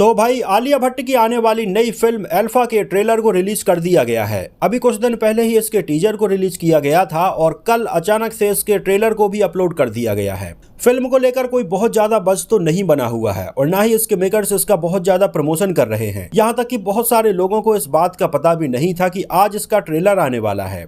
तो भाई आलिया भट्ट की आने वाली नई फिल्म अल्फा के ट्रेलर को रिलीज कर दिया गया है। अभी कुछ दिन पहले ही इसके टीजर को रिलीज किया गया था और कल अचानक से इसके ट्रेलर को भी अपलोड कर दिया गया है। फिल्म को लेकर कोई बहुत ज्यादा बज़ तो नहीं बना हुआ है और ना ही इसके मेकर्स इसका बहुत ज्यादा प्रमोशन कर रहे हैं। यहाँ तक कि बहुत सारे लोगों को इस बात का पता भी नहीं था कि आज इसका ट्रेलर आने वाला है।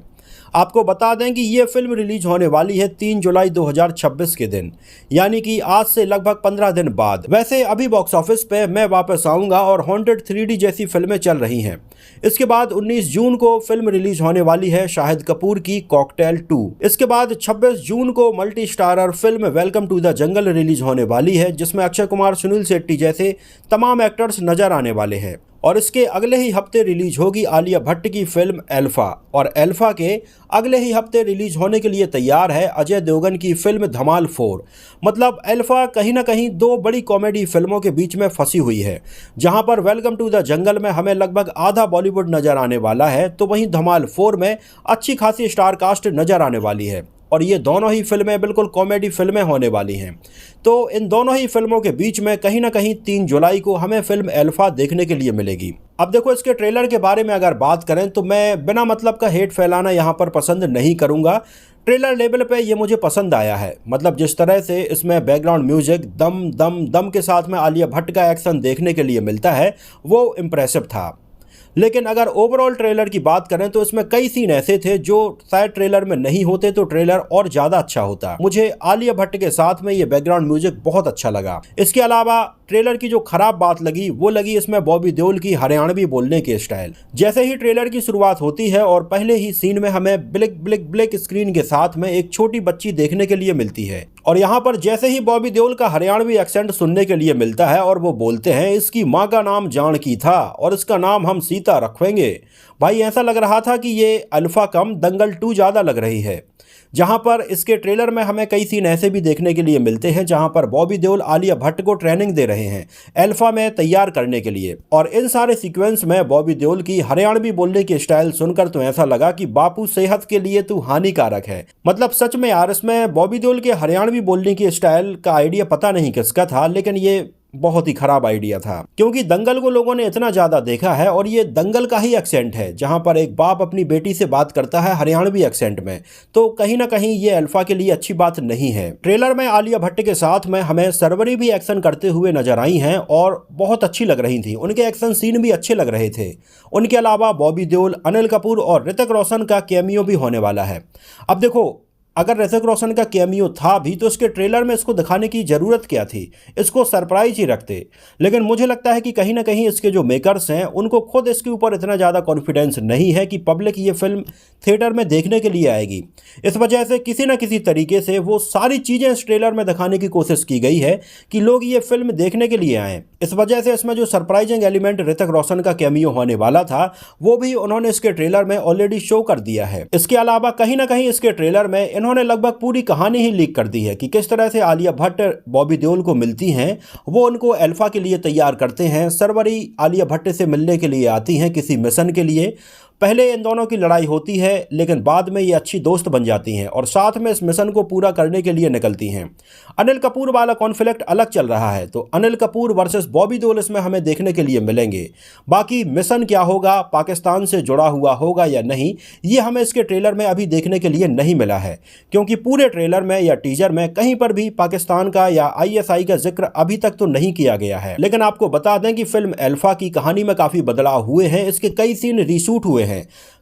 आपको बता दें कि ये फिल्म रिलीज होने वाली है 3 जुलाई 2026 के दिन, यानी कि आज से लगभग 15 दिन बाद। वैसे अभी बॉक्स ऑफिस पे मैं वापस आऊंगा और हॉन्टेड 3D जैसी फिल्में चल रही हैं। इसके बाद 19 जून को फिल्म रिलीज होने वाली है शाहिद कपूर की कॉकटेल 2। इसके बाद 26 जून को multi starrer film welcome to the jungle release होने वाली है, जिसमें अक्षय कुमार, सुनील शेट्टी जैसे तमाम एक्टर्स नजर आने वाले हैं। और इसके अगले ही हफ्ते रिलीज होगी आलिया भट्ट की फिल्म अल्फा, और अल्फा के अगले ही हफ्ते रिलीज होने के लिए तैयार है अजय देवगन की फिल्म धमाल 4। मतलब अल्फा कहीं ना कहीं दो बड़ी कॉमेडी फिल्मों के बीच में फंसी हुई है। जहां पर वेलकम टू द जंगल में हमें लगभग आधा बॉलीवुड नजर आने वाला है, तो वहीं धमाल 4 में अच्छी खासी स्टार कास्ट नजर आने वाली है। और ये दोनों ही फिल्में बिल्कुल कॉमेडी फिल्में होने वाली हैं। तो इन दोनों ही फिल्मों के बीच में कहीं ना कहीं 3 जुलाई को हमें फिल्म अल्फा देखने के लिए मिलेगी। अब देखो, इसके ट्रेलर के बारे में अगर बात करें तो मैं बिना मतलब का हेट फैलाना यहाँ पर पसंद नहीं करूँगा। ट्रेलर लेवल पे ये मुझे पसंद आया है। मतलब जिस तरह से इसमें बैकग्राउंड म्यूजिक दम दम दम के साथ में आलिया भट्ट का एक्शन देखने के लिए मिलता है, वो इम्प्रेसिव था। लेकिन अगर ओवरऑल ट्रेलर की बात करें तो इसमें कई सीन ऐसे थे जो शायद ट्रेलर में नहीं होते तो ट्रेलर और ज्यादा अच्छा होता। मुझे आलिया भट्ट के साथ में ये बैकग्राउंड म्यूजिक बहुत अच्छा लगा। इसके अलावा ट्रेलर की जो खराब बात लगी वो लगी इसमें बॉबी देओल की हरियाणवी बोलने के स्टाइल। जैसे ही ट्रेलर की शुरुआत होती है और पहले ही सीन में हमें ब्लिक ब्लिक ब्लिक स्क्रीन के साथ में एक छोटी बच्ची देखने के लिए मिलती है, और यहाँ पर जैसे ही बॉबी देओल का हरियाणवी एक्सेंट सुनने के लिए मिलता है और वो बोलते हैं इसकी माँ का नाम जानकी था और इसका नाम हम सीता रखेंगे। भाई ऐसा लग रहा था कि ये अल्फा कम दंगल 2 ज़्यादा लग रही है। जहां पर इसके ट्रेलर में हमें कई सीन ऐसे भी देखने के लिए मिलते हैं जहां पर बॉबी देओल आलिया भट्ट को ट्रेनिंग दे रहे हैं अल्फा में तैयार करने के लिए। और इन सारे सीक्वेंस में बॉबी देओल की हरियाणवी बोलने की स्टाइल सुनकर तो ऐसा लगा कि बापू सेहत के लिए तू हानिकारक है। मतलब सच में यार, इसमें बॉबी देओल के हरियाणवी बोलने की स्टाइल का आइडिया पता नहीं किसका था, लेकिन ये बहुत ही खराब आइडिया था। क्योंकि दंगल को लोगों ने इतना ज्यादा देखा है और ये दंगल का ही एक्सेंट है जहां पर एक बाप अपनी बेटी से बात करता है हरियाणवी एक्सेंट में, तो कहीं ना कहीं ये अल्फा के लिए अच्छी बात नहीं है। ट्रेलर में आलिया भट्ट के साथ में हमें सरवरी भी एक्शन करते हुए नजर आई हैं और बहुत अच्छी लग रही थी। उनके एक्शन सीन भी अच्छे लग रहे थे। उनके अलावा बॉबी देओल, अनिल कपूर और ऋतिक रोशन का कैमियो भी होने वाला है। अब देखो, अगर ऋतिक रोशन का कैमियो था भी तो इसके ट्रेलर में इसको दिखाने की ज़रूरत क्या थी? इसको सरप्राइज ही रखते। लेकिन मुझे लगता है कि कहीं ना कहीं इसके जो मेकर्स हैं उनको खुद इसके ऊपर इतना ज़्यादा कॉन्फिडेंस नहीं है कि पब्लिक ये फिल्म थिएटर में देखने के लिए आएगी। इस वजह से किसी न किसी तरीके से वो सारी चीज़ें इस ट्रेलर में दिखाने की कोशिश की गई है कि लोग ये फिल्म देखने के लिए आएँ। इस वजह से इसमें जो सरप्राइजिंग एलिमेंट ऋतिक रोशन का कैमियो होने वाला था वो भी उन्होंने इसके ट्रेलर में ऑलरेडी शो कर दिया है। इसके अलावा कहीं ना कहीं इसके ट्रेलर में इन्होंने लगभग पूरी कहानी ही लीक कर दी है कि किस तरह से आलिया भट्ट बॉबी देओल को मिलती हैं। वो उनको अल्फा के लिए तैयार करते हैं। सरवरी आलिया भट्ट से मिलने के लिए आती हैं किसी मिशन के लिए। पहले इन दोनों की लड़ाई होती है, लेकिन बाद में ये अच्छी दोस्त बन जाती हैं और साथ में इस मिशन को पूरा करने के लिए निकलती हैं। अनिल कपूर वाला कॉन्फ्लिक्ट अलग चल रहा है, तो अनिल कपूर वर्सेस बॉबी देओल इसमें हमें देखने के लिए मिलेंगे। बाकी मिशन क्या होगा, पाकिस्तान से जुड़ा हुआ होगा या नहीं, ये हमें इसके ट्रेलर में अभी देखने के लिए नहीं मिला है। क्योंकि पूरे ट्रेलर में या टीजर में कहीं पर भी पाकिस्तान का या ISI का जिक्र अभी तक तो नहीं किया गया है। लेकिन आपको बता दें कि फिल्म अल्फा की कहानी में काफ़ी बदलाव हुए हैं। इसके कई सीन रीशूट हुए हैं,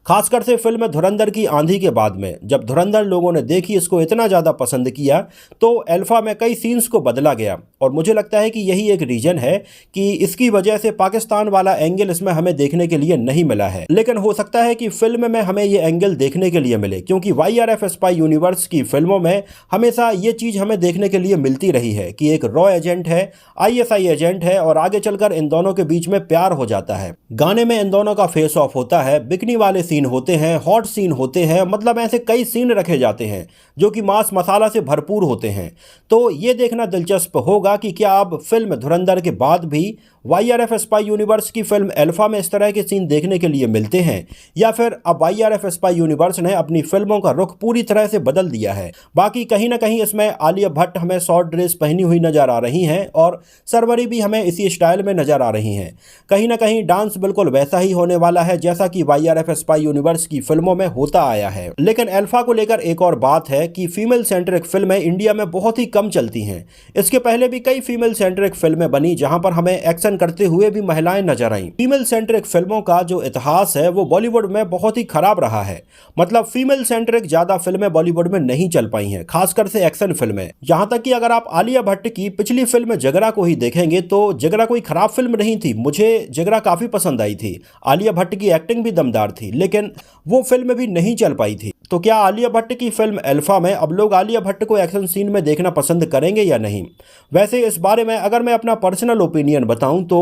खासकर से फिल्म धुरंधर की आंधी के बाद में। जब धुरंधर लोगों ने देखी, इसको इतना ज़्यादा पसंद किया, तो अल्फा में कई सीन्स को बदला गया। और मुझे लगता है कि यही एक रीजन है कि इसकी वजह से पाकिस्तान वाला एंगल इसमें हमें देखने के लिए नहीं मिला है। लेकिन हो सकता है कि फिल्म में हमें ये एंगल देखने के लिए मिले, क्योंकि YRF स्पाई यूनिवर्स की फिल्मों में हमेशा ये चीज़ हमें देखने के लिए मिलती रही है कि एक रॉ एजेंट है, ISI एजेंट है, और आगे चलकर इन दोनों के बीच में प्यार हो जाता है। गाने में इन दोनों का फेस ऑफ होता है, बिकनी वाले सीन होते हैं, हॉट सीन होते हैं। मतलब ऐसे कई सीन रखे जाते हैं जो कि मांस मसाला से भरपूर होते हैं। तो ये देखना दिलचस्प होगा कि क्या अब फिल्म धुरंधर के बाद भी YRF स्पाई यूनिवर्स की फिल्म अल्फा में इस तरह के सीन देखने के लिए मिलते हैं, या फिर अब YRF स्पाई यूनिवर्स ने अपनी फिल्मों का रुख पूरी तरह से बदल दिया है। बाकी कहीं ना कहीं इसमें आलिया भट्ट हमें शॉर्ट ड्रेस पहनी हुई नजर आ रही हैं और सरवरी भी हमें इसी स्टाइल में नजर आ रही हैं। कहीं ना कहीं डांस बिल्कुल वैसा ही होने वाला है जैसा कि YRF स्पाई यूनिवर्स की फिल्मों में होता आया है। लेकिन अल्फा को लेकर एक और बात है कि फीमेल सेंट्रिक फिल्में इंडिया में बहुत ही कम चलती हैं। इसके पहले भी कई फीमेल सेंट्रिक फिल्में बनी जहां पर हमें एक्शन करते हुए भी महिलाएं नजर आईं। फीमेल सेंट्रिक फिल्मों का जो इतिहास है वो बॉलीवुड में बहुत ही खराब रहा है। मतलब फीमेल सेंट्रिक ज्यादा फिल्में बॉलीवुड में नहीं चल पाई हैं, खासकर से एक्शन फिल्में। यहां तक कि अगर आप आलिया भट्ट की पिछली फिल्म जिगरा को ही देखेंगे तो जिगरा कोई खराब फिल्म नहीं थी, मुझे जिगरा काफी पसंद आई थी। आलिया भट्ट की एक्टिंग भी दमदार थी, लेकिन वो फिल्म भी नहीं चल पाई थी। तो क्या आलिया भट्ट की फिल्म अल्फा में अब लोग आलिया भट्ट को एक्शन सीन में देखना पसंद करेंगे या नहीं? वैसे इस बारे में अगर मैं अपना पर्सनल ओपिनियन बताऊं तो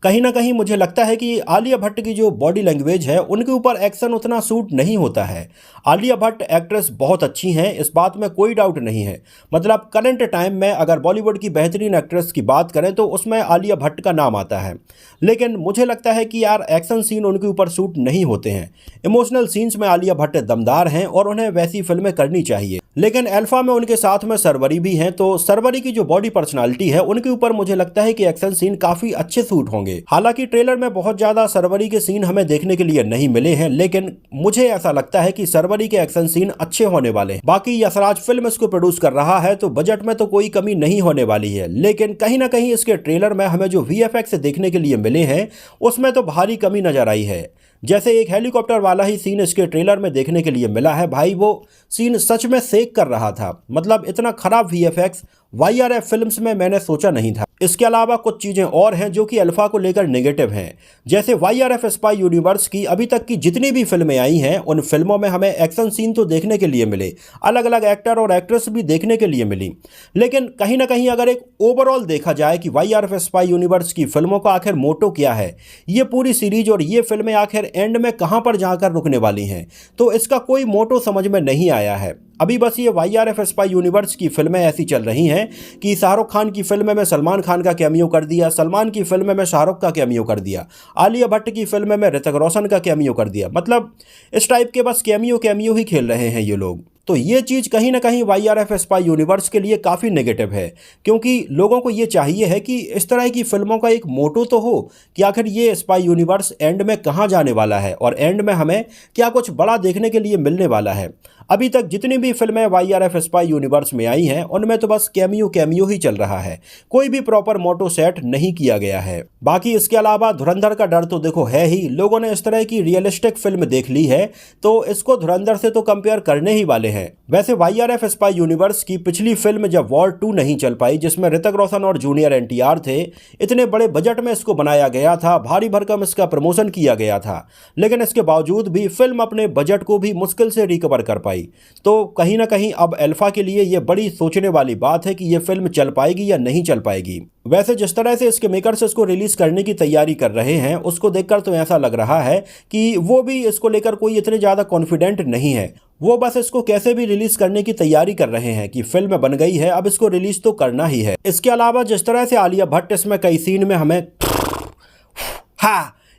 कहीं ना कहीं मुझे लगता है कि आलिया भट्ट की जो बॉडी लैंग्वेज है उनके ऊपर एक्शन उतना सूट नहीं होता है। आलिया भट्ट एक्ट्रेस बहुत अच्छी हैं, इस बात में कोई डाउट नहीं है। मतलब करंट टाइम में अगर बॉलीवुड की बेहतरीन एक्ट्रेस की बात करें तो उसमें आलिया भट्ट का नाम आता है। लेकिन मुझे लगता है कि यार एक्शन सीन उनके ऊपर सूट नहीं होते हैं। इमोशनल सीन्स में आलिया भट्ट दमदार हैं और उन्हें वैसी फिल्में करनी चाहिए। लेकिन अल्फा में उनके साथ में सरवरी भी हैं, तो सरवरी की जो बॉडी पर्सनालिटी है उनके ऊपर मुझे लगता है कि एक्शन सीन काफी अच्छे सूट होंगे। हालांकि ट्रेलर में बहुत ज्यादा सरवरी के सीन हमें देखने के लिए नहीं मिले हैं, लेकिन मुझे ऐसा लगता है कि सरवरी के एक्शन सीन अच्छे होने वाले हैं। बाकी यशराज फिल्म इसको प्रोड्यूस कर रहा है तो बजट में तो कोई कमी नहीं होने वाली है, लेकिन कहीं ना कहीं इसके ट्रेलर में हमें जो VFX देखने के लिए मिले हैं उसमें तो भारी कमी नजर आई है। जैसे एक हेलीकॉप्टर वाला ही सीन इसके ट्रेलर में देखने के लिए मिला है। भाई वो सीन सच में सेक कर रहा था। मतलब इतना खराब VFX YRF फिल्म्स में मैंने सोचा नहीं था। इसके अलावा कुछ चीजें और हैं जो कि अल्फा को लेकर नेगेटिव हैं। जैसे YRF स्पाई यूनिवर्स की अभी तक की जितनी भी फिल्में आई हैं उन फिल्मों में हमें एक्शन सीन तो देखने के लिए मिले, अलग अलग एक्टर और एक्ट्रेस भी देखने के लिए मिली, लेकिन कहीं ना कहीं अगर एक ओवरऑल देखा जाए कि YRF स्पाई यूनिवर्स की फिल्मों का आखिर मोटो क्या है, ये पूरी सीरीज और ये फिल्में आखिर एंड में कहां पर जाकर रुकने वाली हैं, तो इसका कोई मोटो समझ में नहीं आया है। अभी बस ये YRF स्पाई यूनिवर्स की फिल्में ऐसी चल रही हैं कि शाहरुख खान की फिल्म में सलमान खान का कैमियो कर दिया, सलमान की फिल्म में शाहरुख का कैमियो कर दिया, आलिया भट्ट की फिल्म में ऋतिक रोशन का कैमियो कर दिया। मतलब इस टाइप के बस कैमियो ही खेल रहे हैं ये लोग। तो ये चीज़ कहीं ना कहीं YRF स्पाई यूनिवर्स के लिए काफ़ी नेगेटिव है, क्योंकि लोगों को ये चाहिए है कि इस तरह की फिल्मों का एक मोटो तो हो कि आखिर ये स्पाई यूनिवर्स एंड में कहाँ जाने वाला है और एंड में हमें क्या कुछ बड़ा देखने के लिए मिलने वाला है। अभी तक जितनी भी फिल्में YRF स्पाई यूनिवर्स में आई हैं उनमें तो बस कैमियो ही चल रहा है, कोई भी प्रॉपर मोटो सेट नहीं किया गया है। बाकी इसके अलावा धुरंधर का डर तो देखो है ही, लोगों ने इस तरह की रियलिस्टिक फिल्म देख ली है तो इसको धुरंधर से तो कंपेयर करने ही वाले हैं। वैसे YRF स्पाई यूनिवर्स की पिछली फिल्म जब वॉर 2 नहीं चल पाई, जिसमें ऋतिक रोशन और जूनियर NTR थे, इतने बड़े बजट में इसको बनाया गया था, भारी भरकम इसका प्रमोशन किया गया था, लेकिन इसके बावजूद भी फिल्म अपने बजट को भी मुश्किल से रिकवर कर पाई। तो कहीं ना कहीं अब अल्फा के लिए यह बड़ी सोचने वाली बात है कि यह फिल्म चल पाएगी या नहीं चल पाएगी। वैसे जिस तरह से इसके मेकर्स इसको रिलीज करने की तैयारी कर रहे हैं उसको देखकर तो ऐसा लग रहा है कि वो भी इसको लेकर कोई इतने ज़्यादा कॉन्फिडेंट नहीं है। वो बस इसको कैसे भी रिलीज करने की तैयारी कर रहे हैं कि फिल्म बन गई है, अब इसको रिलीज तो करना ही है। इसके अलावा जिस तरह से आलिया भट्ट इसमें कई सीन में हमें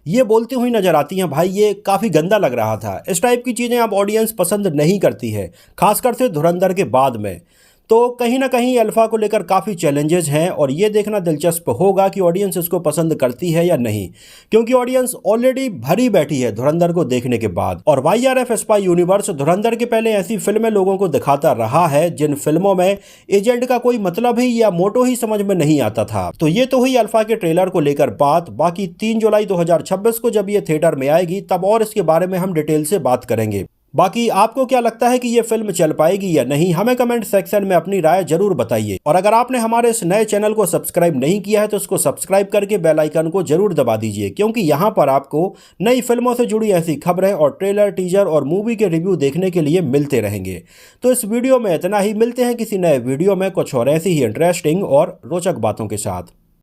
ये बोलती हुई नजर आती हैं, भाई ये काफ़ी गंदा लग रहा था। इस टाइप की चीज़ें अब ऑडियंस पसंद नहीं करती है, खासकर से धुरंधर के बाद में। तो कहीं ना कहीं अल्फा को लेकर काफ़ी चैलेंजेस हैं और ये देखना दिलचस्प होगा कि ऑडियंस इसको पसंद करती है या नहीं, क्योंकि ऑडियंस ऑलरेडी भरी बैठी है धुरंधर को देखने के बाद। और YRF स्पाई यूनिवर्स धुरंधर के पहले ऐसी फिल्में लोगों को दिखाता रहा है जिन फिल्मों में एजेंट का कोई मतलब ही या मोटो ही समझ में नहीं आता था। तो ये तो हुई अल्फा के ट्रेलर को लेकर बात। बाकी 3 जुलाई 2026 को जब ये थिएटर में आएगी तब और इसके बारे में हम डिटेल से बात करेंगे। बाकी आपको क्या लगता है कि ये फिल्म चल पाएगी या नहीं, हमें कमेंट सेक्शन में अपनी राय जरूर बताइए। और अगर आपने हमारे इस नए चैनल को सब्सक्राइब नहीं किया है तो इसको सब्सक्राइब करके बेल आइकन को जरूर दबा दीजिए, क्योंकि यहाँ पर आपको नई फिल्मों से जुड़ी ऐसी खबरें और ट्रेलर, टीजर और मूवी के रिव्यू देखने के लिए मिलते रहेंगे। तो इस वीडियो में इतना ही, मिलते हैं किसी नए वीडियो में कुछ और ऐसी ही इंटरेस्टिंग और रोचक बातों के साथ।